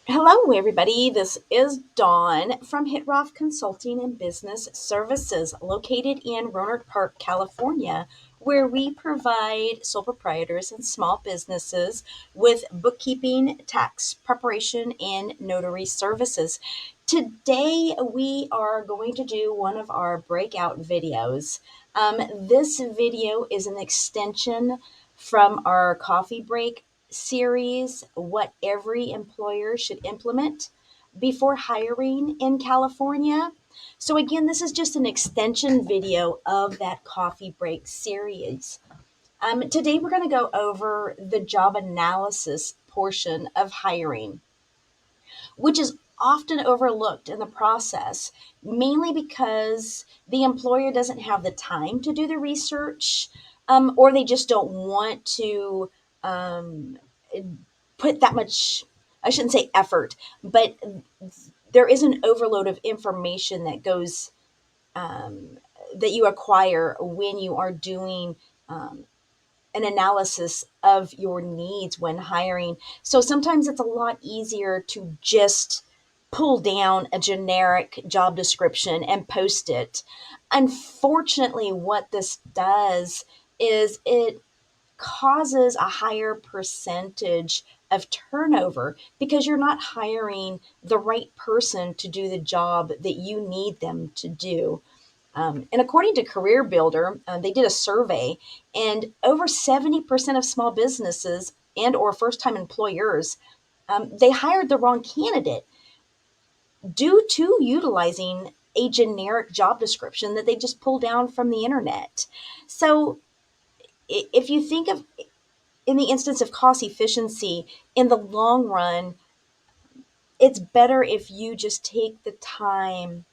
Hello, everybody. This is Dawn from Hitroff Consulting and Business Services, located in Rohnert Park, California, where we provide sole proprietors and small businesses with bookkeeping, tax preparation, and notary services. Today, we are going to do one of our breakout videos. This video is an extension from our coffee break series, what every employer should implement before hiring in California. So, again, this is just an extension video of that coffee break series. Today, we're going to go over the job analysis portion of hiring, which is often overlooked in the process, mainly because the employer doesn't have the time to do the research, or they just don't want to um, put that much, I shouldn't say effort, but there is an overload of information that goes, um, that you acquire when you are doing an analysis of your needs when hiring. So sometimes it's a lot easier to just pull down a generic job description and post it. Unfortunately, what this does is it causes a higher percentage of turnover because you're not hiring the right person to do the job that you need them to do. And according to Career Builder, they did a survey, and over 70% of small businesses and or first-time employers, they hired the wrong candidate due to utilizing a generic job description that they just pulled down from the internet. So if you think of in the instance of cost efficiency, in the long run, it's better if you just take the time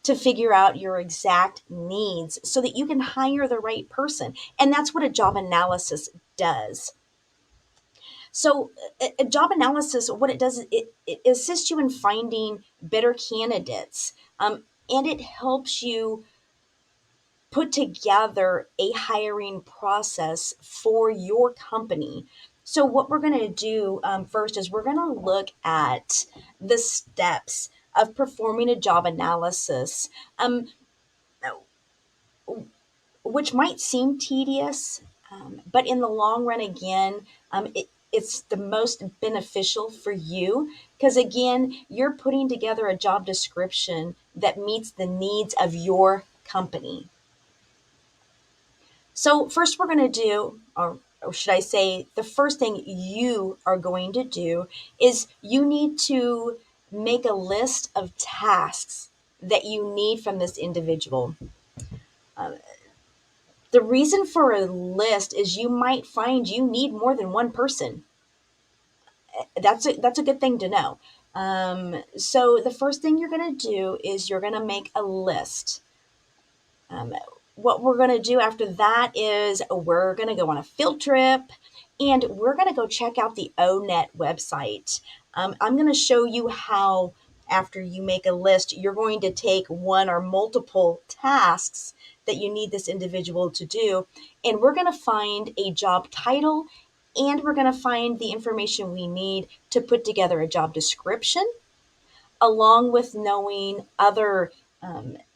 to figure out your exact needs so that you can hire the right person. And that's what a job analysis does. So, a job analysis, what it does is it assists you in finding better candidates, and it helps you put together a hiring process for your company. So, what we're going to do first is we're going to look at the steps of performing a job analysis. Um, which might seem tedious, but in the long run, again, it's the most beneficial for you because, again, you're putting together a job description that meets the needs of your company. So, first, we're going to do, or should I say, the first thing you are going to do is you need to make a list of tasks that you need from this individual. The reason for a list is you might find you need more than one person. That's a good thing to know. So the first thing you're going to do is you're going to make a list. Um, what we're going to do after that is we're going to go on a field trip and we're going to go check out the ONET website. I'm going to show you how, after you make a list, you're going to take one or multiple tasks that you need this individual to do, and we're going to find a job title and we're going to find the information we need to put together a job description along with knowing other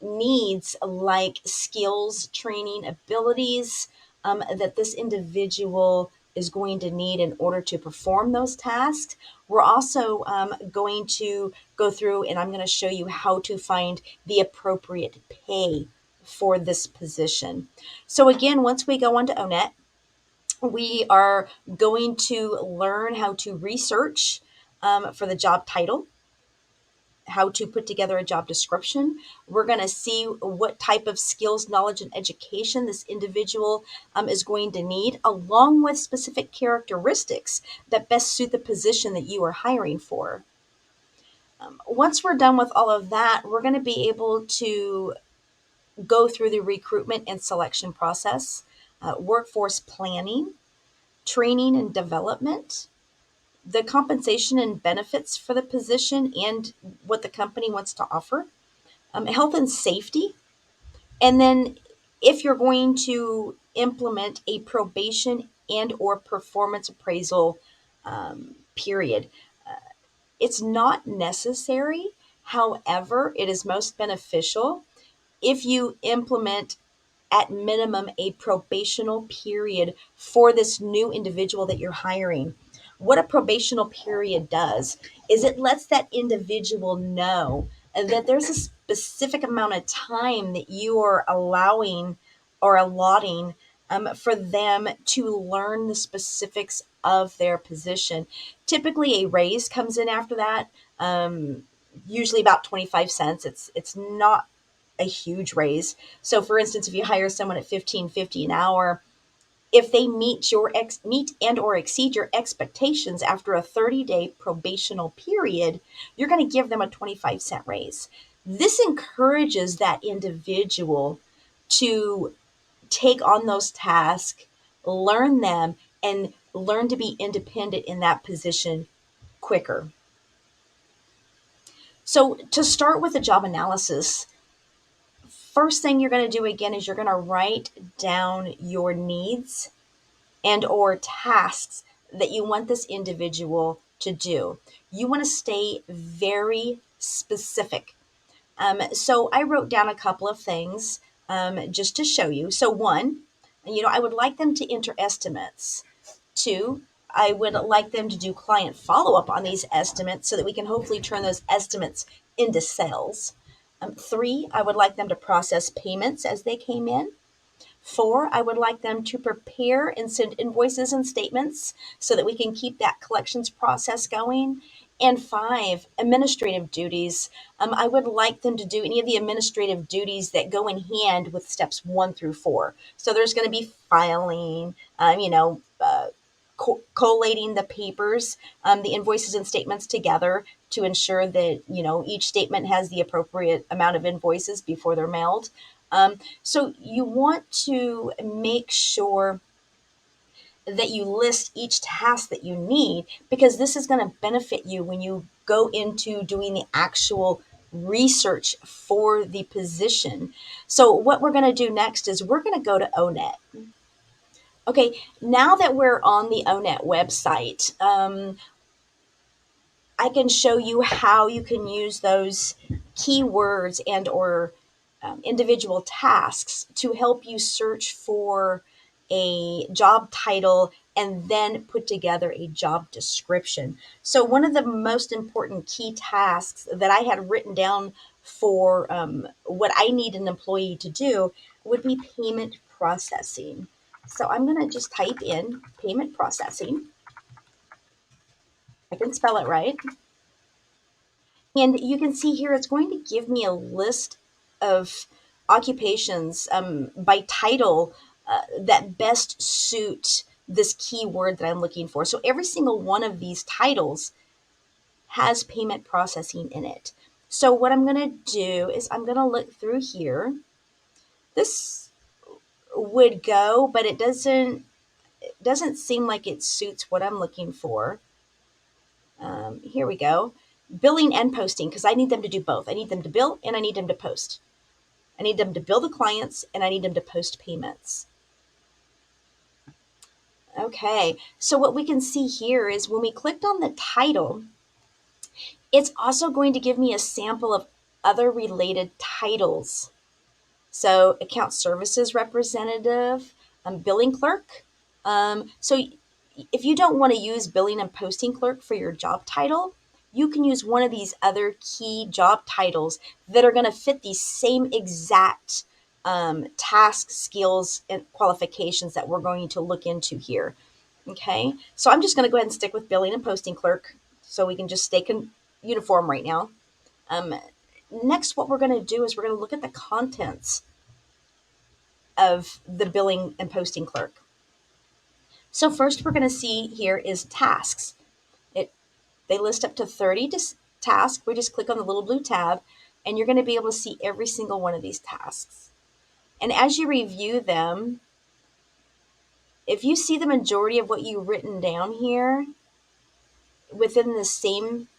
needs like skills, training, abilities that this individual is going to need in order to perform those tasks. We're also going to go through and I'm going to show you how to find the appropriate pay for this position. So, again, once we go onto ONET, we are going to learn how to research for the job title, how to put together a job description. We're going to see what type of skills, knowledge, and education this individual is going to need, along with specific characteristics that best suit the position that you are hiring for. Once we're done with all of that, we're going to be able to go through the recruitment and selection process, workforce planning, training and development, the compensation and benefits for the position and what the company wants to offer, health and safety, and then if you're going to implement a probation and or performance appraisal period. It's not necessary. However, it is most beneficial if you implement at minimum a probational period for this new individual that you're hiring. What a probational period does is it lets that individual know that there's a specific amount of time that you are allowing or allotting for them to learn the specifics of their position. Typically, a raise comes in after that, usually about 25 cents. It's not a huge raise. So for instance, if you hire someone at 15.50 an hour, if they meet and or exceed your expectations after a 30-day probational period, you're going to give them a 25-cent raise. This encourages that individual to take on those tasks, learn them, and learn to be independent in that position quicker. So to start with a job analysis, first thing you're going to do again is you're going to write down your needs and or tasks that you want this individual to do. You want to stay very specific. So I wrote down a couple of things just to show you. So one, I would like them to enter estimates. Two, I would like them to do client follow up on these estimates so that we can hopefully turn those estimates into sales. Three, I would like them to process payments as they came in. Four, I would like them to prepare and send invoices and statements so that we can keep that collections process going. And five, administrative duties. I would like them to do any of the administrative duties that go in hand with steps 1 through 4. So there's going to be filing, collating the papers, the invoices and statements together to ensure that each statement has the appropriate amount of invoices before they're mailed. So you want to make sure that you list each task that you need because this is going to benefit you when you go into doing the actual research for the position. So what we're going to do next is we're going to go to ONET. Okay, now that we're on the ONET website, I can show you how you can use those keywords and or individual tasks to help you search for a job title and then put together a job description. So one of the most important key tasks that I had written down for what I need an employee to do would be payment processing. So I'm going to just type in payment processing. I can spell it right. And you can see here it's going to give me a list of occupations by title that best suit this keyword that I'm looking for. So every single one of these titles has payment processing in it. So what I'm going to do is I'm going to look through here. This would go, but it doesn't seem like it suits what I'm looking for. Here we go. Billing and posting, because I need them to do both. I need them to bill and I need them to post. I need them to bill the clients and I need them to post payments. Okay, so what we can see here is when we clicked on the title, it's also going to give me a sample of other related titles. So account services representative, billing clerk. So if you don't want to use billing and posting clerk for your job title, you can use one of these other key job titles that are going to fit the same exact task, skills, and qualifications that we're going to look into here. Okay, so I'm just going to go ahead and stick with billing and posting clerk so we can just stay uniform right now. Um, Next, what we're going to do is we're going to look at the contents of the billing and posting clerk. So first we're going to see here is tasks. They list up to 30 tasks. We just click on the little blue tab and you're going to be able to see every single one of these tasks. And as you review them, if you see the majority of what you've written down here within the same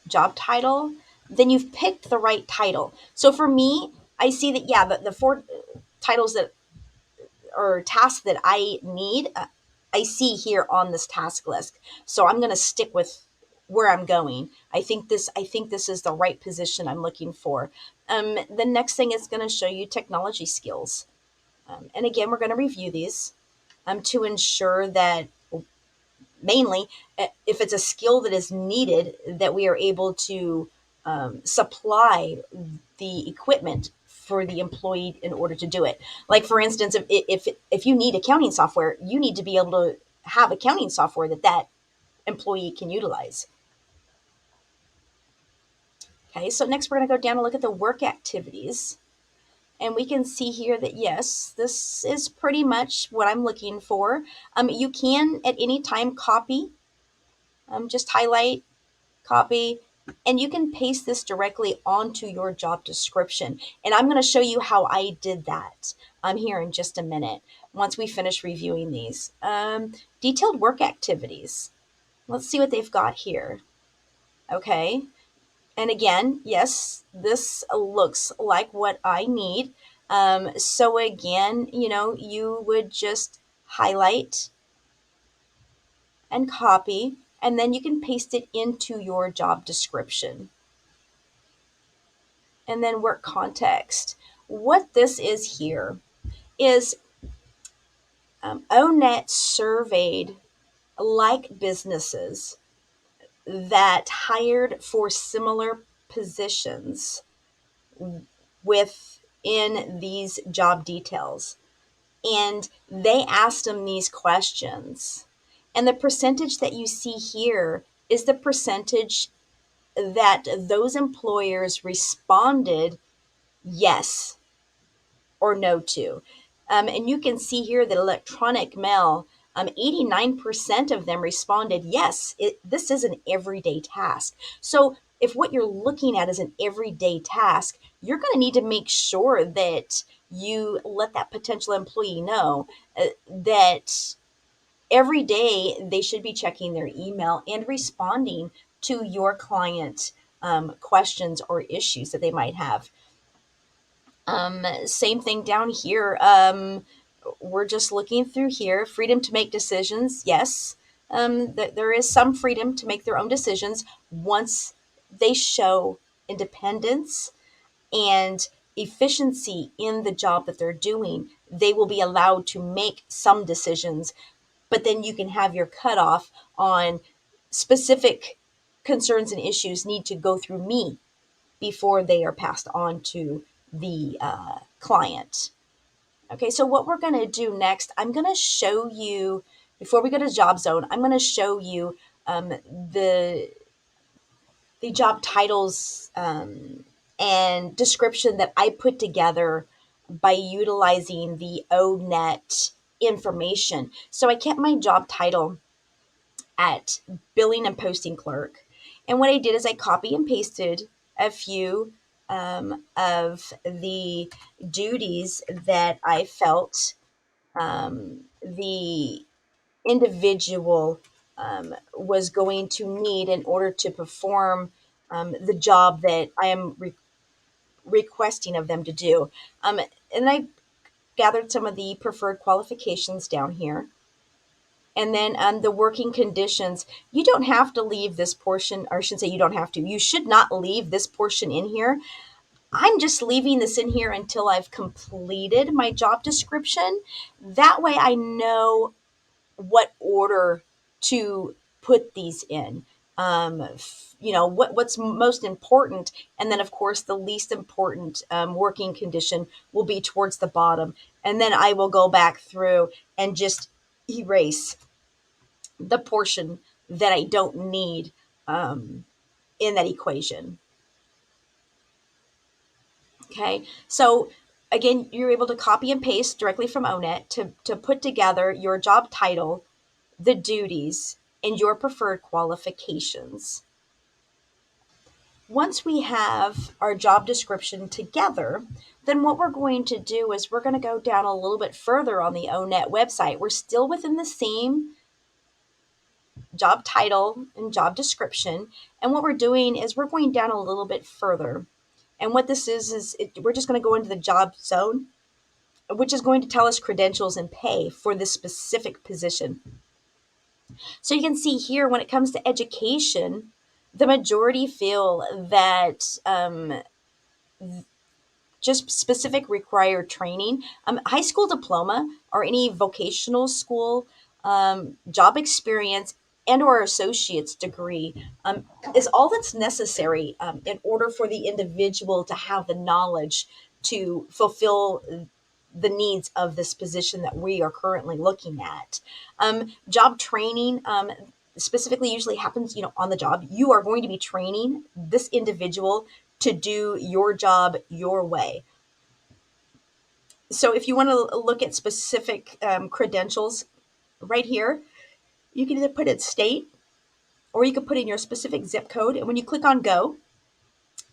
job title, then you've picked the right title. So for me, I see that, yeah, the four titles that or tasks that I need, I see here on this task list. So I'm going to stick with where I'm going. I think this is the right position I'm looking for. The next thing is going to show you technology skills. And again, we're going to review these to ensure that mainly if it's a skill that is needed, that we are able to supply the equipment for the employee in order to do it. Like for instance, if you need accounting software, you need to be able to have accounting software that employee can utilize. Okay, so next we're going to go down and look at the work activities. And we can see here that yes, this is pretty much what I'm looking for. You can at any time copy, just highlight, copy, and you can paste this directly onto your job description. And I'm going to show you how I did that here in just a minute once we finish reviewing these. Detailed work activities. Let's see what they've got here. Okay. And again, yes, this looks like what I need. So again, you would just highlight and copy, and then you can paste it into your job description. And then work context. What this is here is ONET surveyed like businesses that hired for similar positions within these job details. And they asked them these questions. And the percentage that you see here is the percentage that those employers responded yes or no to. And you can see here that electronic mail, 89% of them responded, yes, this is an everyday task. So if what you're looking at is an everyday task, you're going to need to make sure that you let that potential employee know that every day they should be checking their email and responding to your client questions or issues that they might have. Same thing down here. We're just looking through here. Freedom to make decisions. Yes. There is some freedom to make their own decisions once they show independence and efficiency in the job that they're doing. They will be allowed to make some decisions, but then you can have your cutoff on specific concerns and issues need to go through me before they are passed on to the client. Okay, so what we're going to do next, I'm going to show you, before we go to job zone, I'm going to show you the job titles and description that I put together by utilizing the ONET information. So I kept my job title at billing and posting clerk. And what I did is I copy and pasted a few of the duties that I felt the individual was going to need in order to perform the job that I am requesting of them to do. And I gathered some of the preferred qualifications down here. And then the working conditions, you don't have to leave this portion, or I should say, you don't have to. You should not leave this portion in here. I'm just leaving this in here until I've completed my job description. That way I know what order to put these in. What's most important, and then of course the least important working condition will be towards the bottom, and then I will go back through and just erase the portion that I don't need in that equation. Okay, so again, you're able to copy and paste directly from ONET to put together your job title, the duties, and your preferred qualifications. Once we have our job description together, then what we're going to do is we're going to go down a little bit further on the ONET website. We're still within the same job title and job description. And what we're doing is we're going down a little bit further. And what this we're just going to go into the job zone, which is going to tell us credentials and pay for this specific position. So you can see here when it comes to education, The majority feel that just specific required training, high school diploma or any vocational school, job experience, and or associate's degree is all that's necessary in order for the individual to have the knowledge to fulfill the needs of this position that we are currently looking at. Job training specifically usually happens, on the job. You are going to be training this individual to do your job your way. So if you want to look at specific credentials right here, you can either put in state or you can put in your specific zip code. And when you click on go,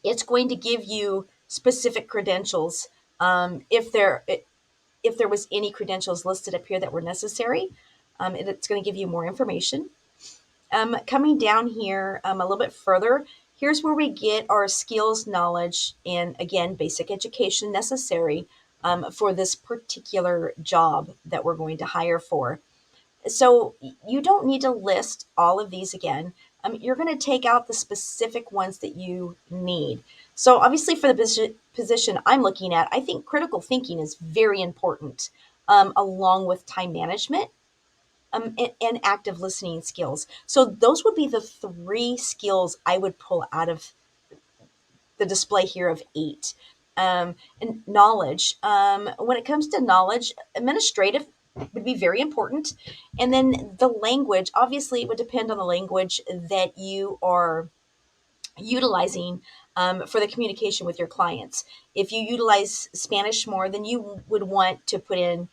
it's going to give you specific credentials. If there was any credentials listed up here that were necessary, it's going to give you more information. Coming down here a little bit further, here's where we get our skills, knowledge, and again, basic education necessary for this particular job that we're going to hire for. So you don't need to list all of these again. You're going to take out the specific ones that you need. So obviously for the position I'm looking at, I think critical thinking is very important, along with time management, and active listening skills. So those would be the three skills I would pull out of the display here of eight. And knowledge. When it comes to knowledge, administrative would be very important. And then the language, obviously, it would depend on the language that you are utilizing for the communication with your clients. If you utilize Spanish more, then you would want to put in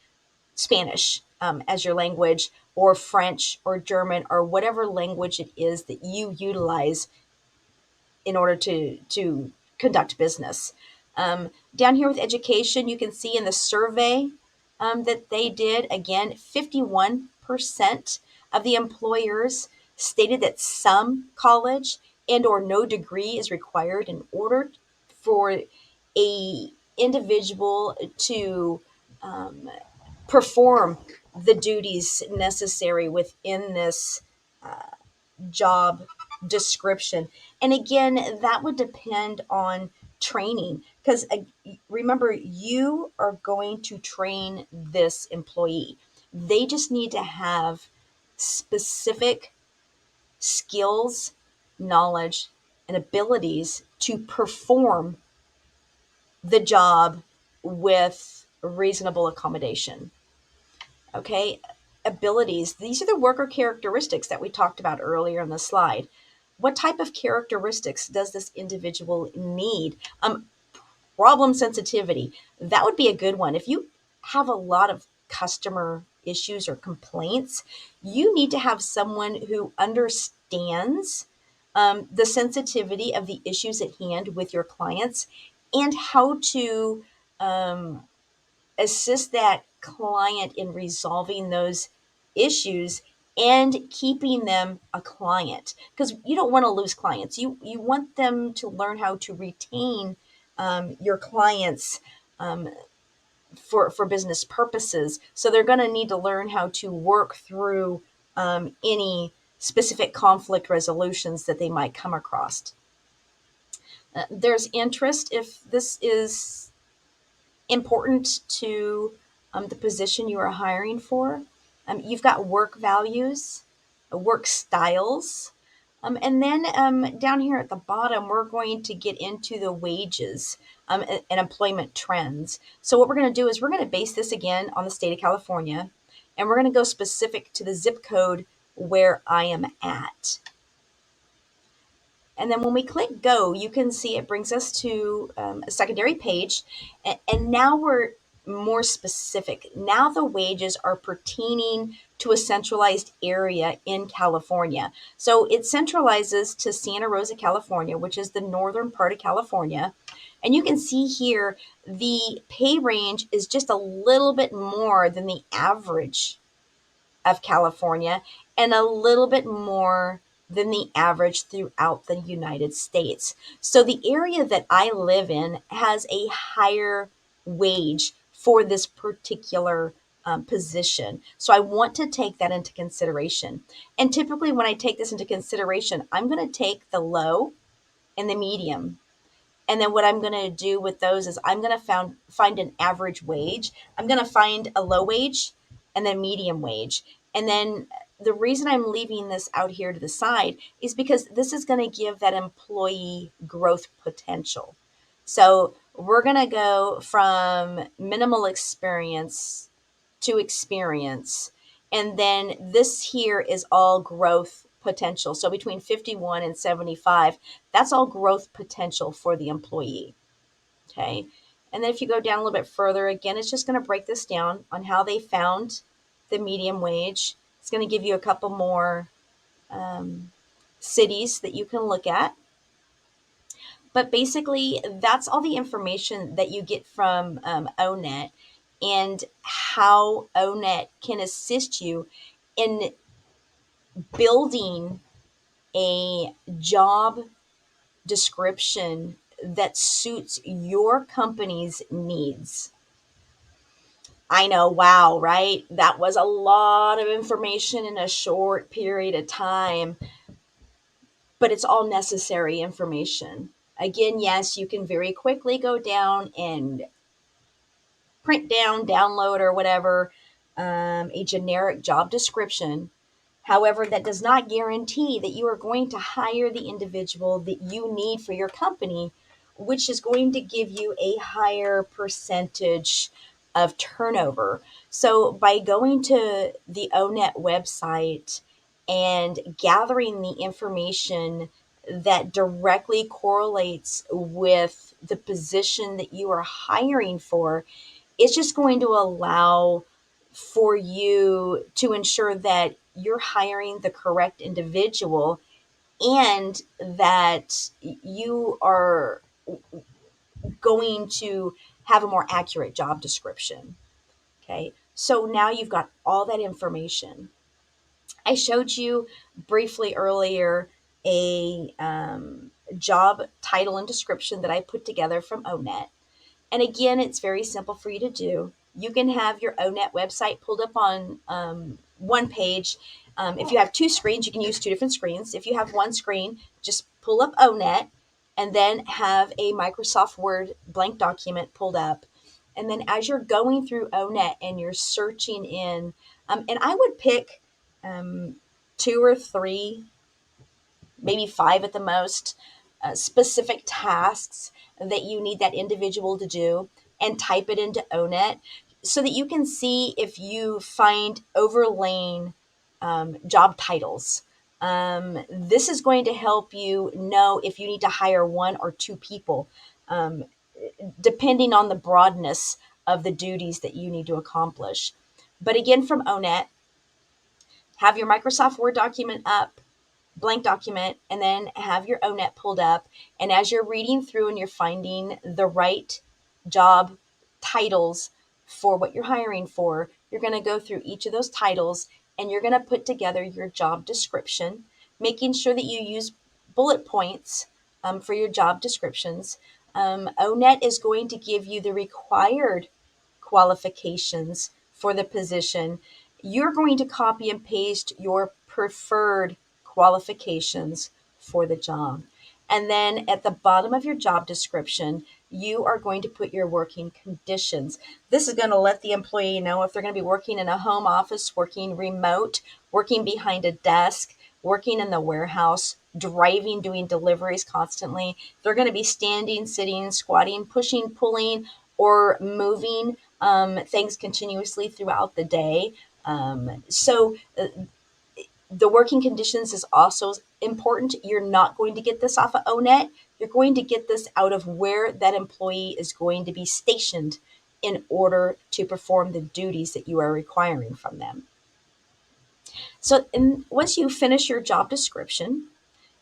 Spanish as your language, or French or German or whatever language it is that you utilize in order to conduct business. Down here with education, you can see in the survey that they did, again, 51% of the employers stated that some college and or no degree is required in order for a individual to perform the duties necessary within this job description. And again, that would depend on training because remember, you are going to train this employee. They just need to have specific skills, knowledge, and abilities to perform the job with reasonable accommodation. Okay, abilities. These are the worker characteristics that we talked about earlier in the slide. What type of characteristics does this individual need? Problem sensitivity. That would be a good one. If you have a lot of customer issues or complaints, you need to have someone who understands the sensitivity of the issues at hand with your clients and how to assist that client in resolving those issues and keeping them a client, because you don't want to lose clients. You want them to learn how to retain your clients for business purposes. So they're going to need to learn how to work through any specific conflict resolutions that they might come across. There's interest if this is important to the position you are hiring for. You've got work values, work styles, and then down here at the bottom, we're going to get into the wages and employment trends. So what we're going to do is we're going to base this again on the state of California, and we're going to go specific to the zip code where I am at. And then when we click go, you can see it brings us to a secondary page. And now we're more specific. Now the wages are pertaining to a centralized area in California. So it centralizes to Santa Rosa, California, which is the northern part of California. And you can see here the pay range is just a little bit more than the average of California and a little bit more than the average throughout the United States. So the area that I live in has a higher wage for this particular position. So I want to take that into consideration. And typically, when I take this into consideration, I'm going to take the low and the medium. And then what I'm going to do with those is I'm going to find an average wage. I'm going to find a low wage and then medium wage. And then the reason I'm leaving this out here to the side is because this is going to give that employee growth potential. So we're going to go from minimal experience to experience. And then this here is all growth potential. So between 51 and 75, that's all growth potential for the employee. Okay. And then if you go down a little bit further, again, it's just going to break this down on how they found the medium wage. It's going to give you a couple more um, cities that you can look at. But basically, that's all the information that you get from ONET and how ONET can assist you in building a job description that suits your company's needs. I know, wow, right? That was a lot of information in a short period of time, but it's all necessary information. Again, yes, you can very quickly go down and print down, download, or whatever a generic job description. However, that does not guarantee that you are going to hire the individual that you need for your company, which is going to give you a higher percentage of turnover. So, by going to the ONET website and gathering the information that directly correlates with the position that you are hiring for, it's just going to allow for you to ensure that you're hiring the correct individual and that you are going to have a more accurate job description. Okay. So now you've got all that information. I showed you briefly earlier a job title and description that I put together from ONET. And again, it's very simple for you to do. You can have your ONET website pulled up on one page. If you have two screens, you can use two different screens. If you have one screen, just pull up ONET and then have a Microsoft Word blank document pulled up. And then as you're going through ONET and you're searching in, and I would pick um, two or three, maybe five at the most, specific tasks that you need that individual to do and type it into ONET so that you can see if you find overlaying job titles. This is going to help you know if you need to hire one or two people, um, depending on the broadness of the duties that you need to accomplish. But again, from ONET, have your Microsoft Word document up, blank document, and then have your ONET pulled up. And as you're reading through and you're finding the right job titles for what you're hiring for, you're going to go through each of those titles and you're going to put together your job description, making sure that you use bullet points for your job descriptions. ONET is going to give you the required qualifications for the position. You're going to copy and paste your preferred qualifications for the job. And then at the bottom of your job description, you are going to put your working conditions. This is going to let the employee know if they're going to be working in a home office, working remote, working behind a desk, working in the warehouse, driving, doing deliveries constantly. They're going to be standing, sitting, squatting, pushing, pulling, or moving things continuously throughout the day. The working conditions is also important. You're not going to get this off of ONET. You're going to get this out of where that employee is going to be stationed in order to perform the duties that you are requiring from them. So, once you finish your job description,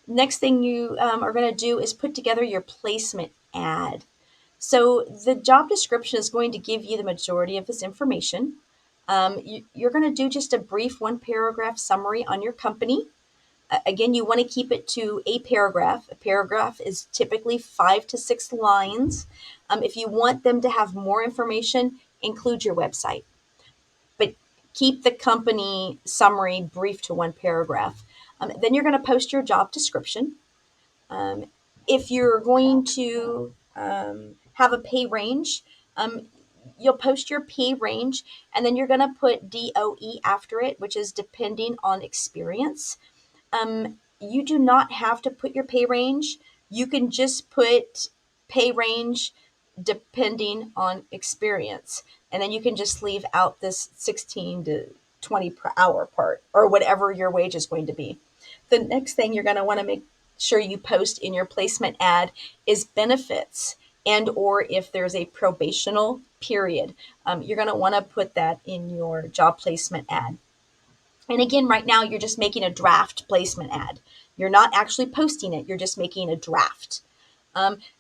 next thing you are going to do is put together your placement ad. So, the job description is going to give you the majority of this information. You're going to do just a brief one paragraph summary on your company. Again, you want to keep it to a paragraph. A paragraph is typically 5 to 6 lines. If you want them to have more information, include your website. Keep the company summary brief to one paragraph. Then you're going to post your job description. Um, if you're going to have a pay range, you'll post your pay range, and then you're going to put DOE after it, which is depending on experience. You do not have to put your pay range. You can just put pay range depending on experience. And then you can just leave out this 16 to 20 per hour part, or whatever your wage is going to be. The next thing you're going to want to make sure you post in your placement ad is benefits, and or if there's a probational period. You're going to want to put that in your job placement ad. And again, right now, you're just making a draft placement ad. You're not actually posting it, you're just making a draft.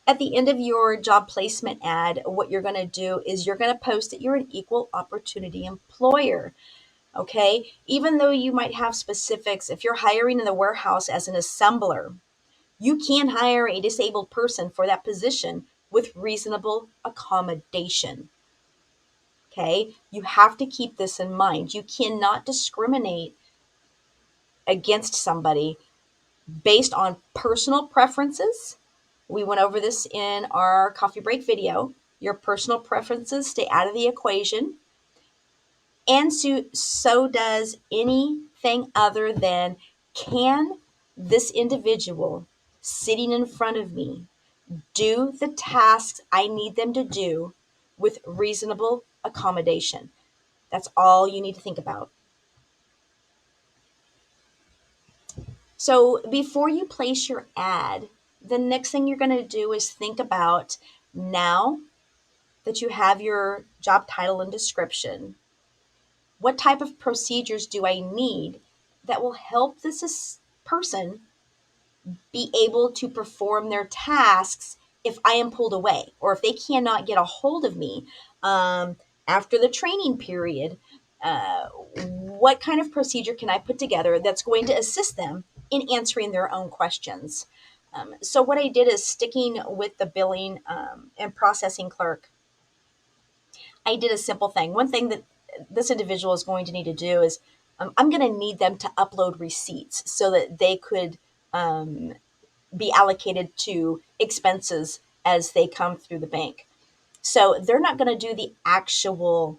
At the end of your job placement ad, what you're going to do is you're going to post that you're an equal opportunity employer. Okay. Even though you might have specifics, if you're hiring in the warehouse as an assembler, you can hire a disabled person for that position with reasonable accommodation. Okay. You have to keep this in mind. You cannot discriminate against somebody based on personal preferences. We went over this in our coffee break video. Your personal preferences stay out of the equation. And so does anything other than, can this individual sitting in front of me do the tasks I need them to do with reasonable accommodation? That's all you need to think about. So before you place your ad, the next thing you're going to do is think about, now that you have your job title and description, what type of procedures do I need that will help this person be able to perform their tasks if I am pulled away, or if they cannot get a hold of me after the training period? What kind of procedure can I put together that's going to assist them in answering their own questions? So what I did is, sticking with the billing and processing clerk, I did a simple thing. One thing that this individual is going to need to do is, I'm going to need them to upload receipts so that they could be allocated to expenses as they come through the bank. So they're not going to do the actual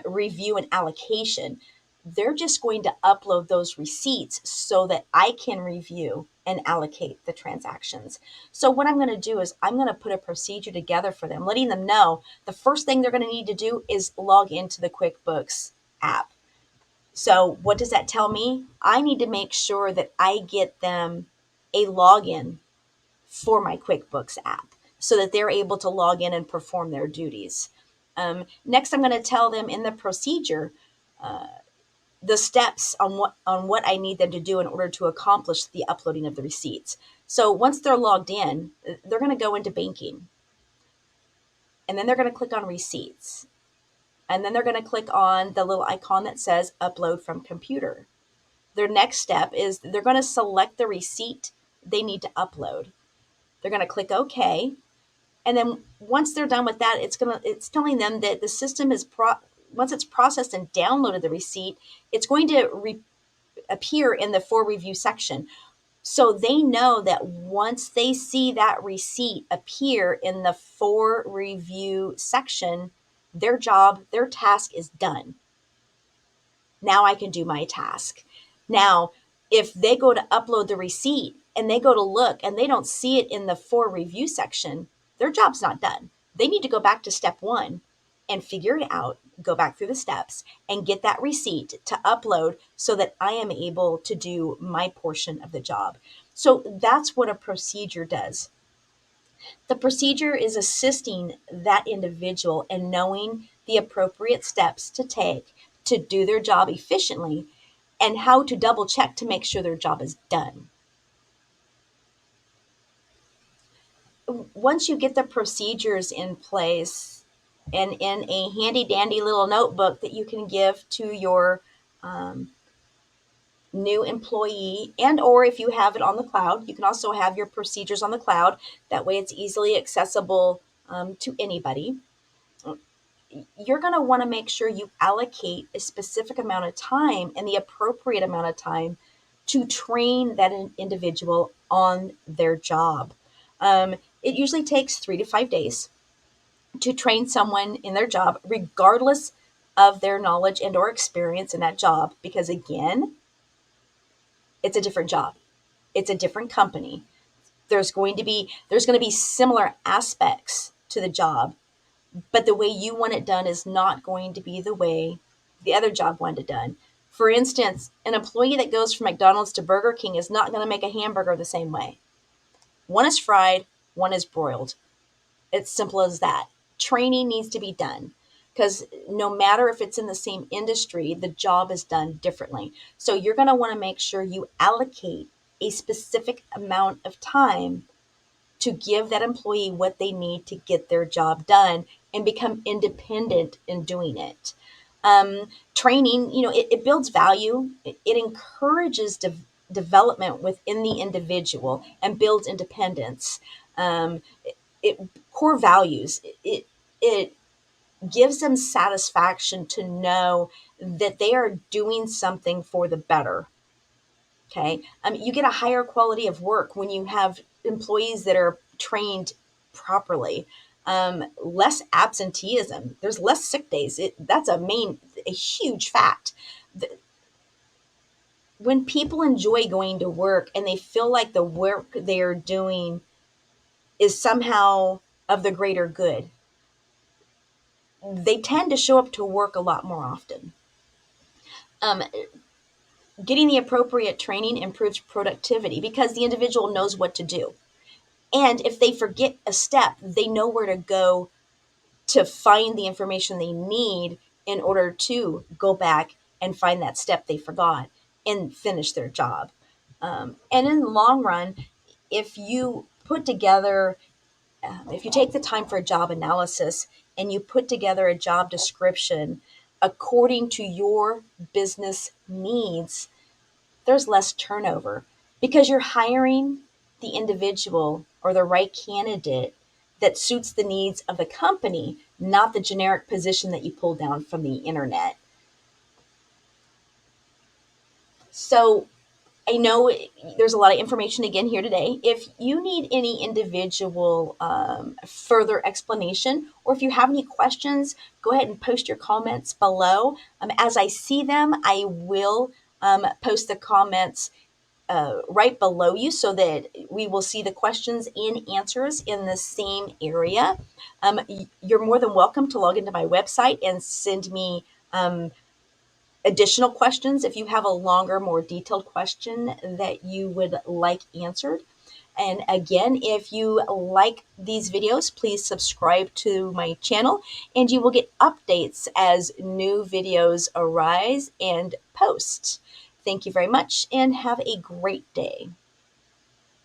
review and allocation. They're just going to upload those receipts so that I can review and allocate the transactions. So what I'm going to do is, I'm going to put a procedure together for them, letting them know the first thing they're going to need to do is log into the QuickBooks app. So what does that tell me? I need to make sure that I get them a login for my QuickBooks app so that they're able to log in and perform their duties. Next, I'm going to tell them in the procedure the steps on what I need them to do in order to accomplish the uploading of the receipts. So once they're logged in, they're going to go into banking, and then they're going to click on receipts, and then they're going to click on the little icon that says upload from computer. Their next step is, they're going to select the receipt they need to upload. They're going to click OK. And then once they're done with that, it's telling them that the system is once it's processed and downloaded the receipt, it's going to appear in the for review section. So they know that once they see that receipt appear in the for review section, their job, their task is done. Now I can do my task. Now, if they go to upload the receipt and they go to look and they don't see it in the for review section, their job's not done. They need to go back to step one and figure it out, go back through the steps and get that receipt to upload so that I am able to do my portion of the job. So that's what a procedure does. The procedure is assisting that individual in knowing the appropriate steps to take to do their job efficiently, and how to double check to make sure their job is done. Once you get the procedures in place and in a handy dandy little notebook that you can give to your new employee, and or if you have it on the cloud, you can also have your procedures on the cloud. That way it's easily accessible to anybody. you're going to want to make sure you allocate a specific amount of time and the appropriate amount of time to train that individual on their job. It usually takes 3 to 5 days to train someone in their job, regardless of their knowledge and or experience in that job, because again, it's a different job. It's a different company. There's going to be similar aspects to the job, but the way you want it done is not going to be the way the other job wanted it done. For instance, an employee that goes from McDonald's to Burger King is not going to make a hamburger the same way. One is fried, one is broiled. It's simple as that. Training needs to be done because no matter if it's in the same industry, the job is done differently. So you're going to want to make sure you allocate a specific amount of time to give that employee what they need to get their job done and become independent in doing it. Training, it builds value, it encourages development within the individual and builds independence. Um, it core values. It gives them satisfaction to know that they are doing something for the better. Okay. You get a higher quality of work when you have employees that are trained properly. Less absenteeism. There's less sick days. That's a huge fact. When people enjoy going to work and they feel like the work they are doing is somehow of the greater good, they tend to show up to work a lot more often. Um, Getting the appropriate training improves productivity because the individual knows what to do. And if they forget a step, they know where to go to find the information they need in order to go back and find that step they forgot and finish their job. And in the long run, if you put together, if you take the time for a job analysis and you put together a job description according to your business needs, there's less turnover because you're hiring the individual or the right candidate that suits the needs of the company, not the generic position that you pull down from the internet. So I know there's a lot of information again here today. If you need any individual further explanation, or if you have any questions, go ahead and post your comments below. As I see them, I will post the comments right below you so that we will see the questions and answers in the same area. You're more than welcome to log into my website and send me additional questions if you have a longer, more detailed question that you would like answered. And again, if you like these videos, please subscribe to my channel and you will get updates as new videos arise and post. Thank you very much and have a great day.